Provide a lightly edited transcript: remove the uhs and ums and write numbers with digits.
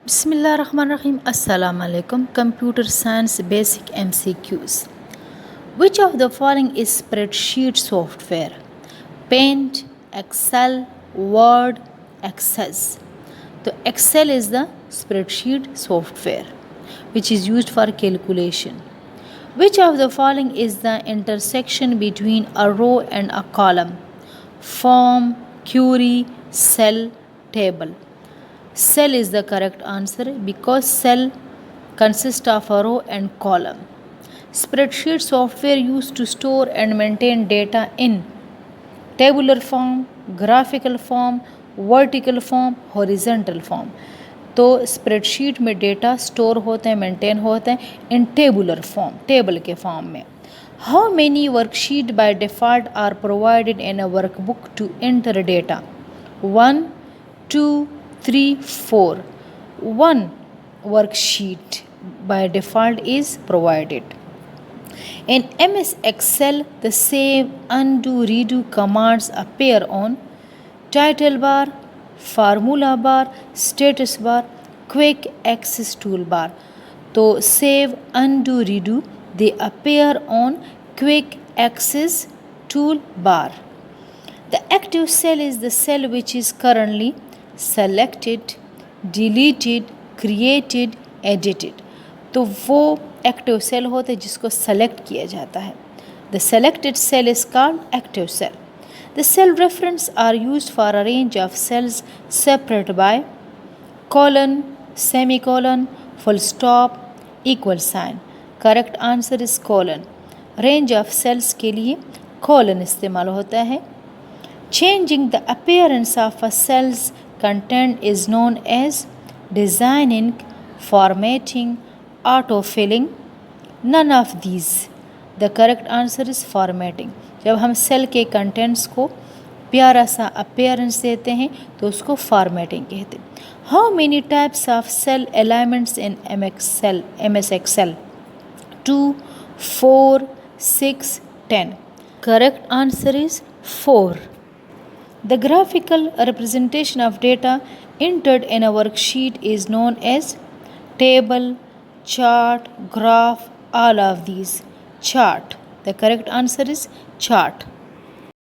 Bismillahirrahmanirrahim. Assalamu alaikum. Computer science basic MCQs. Which of the following is spreadsheet software? Paint, Excel, Word, Access. So Excel is the spreadsheet software which is used for calculation. Which of the following is the intersection between a row and a column? Form, query, cell, table. Cell is the correct answer because cell consists of a row and column. Spreadsheet software used to store and maintain data in tabular form, graphical form, vertical form, horizontal form. तो spreadsheet में data store होते हैं, maintain होते हैं in tabular form, table के form में. How many worksheet by default are provided in a workbook to enter data? 1, 2, 3, 4. One worksheet by default is provided. In MS Excel, the save, undo, redo commands appear on title bar, formula bar, status bar, quick access toolbar. So save, undo, redo, they appear on quick access toolbar. The active cell is the cell which is currently selected, deleted, created, edited. तो वो active cell होता है जिसको select किया जाता है. The selected cell is called active cell. The cell reference are used for a range of cells separated by colon, semicolon, full stop, equal sign. Correct answer is colon. Range of cells के लिए colon इस्तेमाल होता है. Changing the appearance of a cell's content is known as designing, formatting, autofilling. None of these. The correct answer is formatting. जब हम cell के contents को प्यारा सा अपीयरेंस देते हैं तो उसको फॉर्मेटिंग कहते हैं. How many types of cell alignments in MS Excel? 2, 4, 6, 10. Correct answer is 4. The graphical representation of data entered in a worksheet is known as table, chart, graph, all of these. Chart. The correct answer is chart.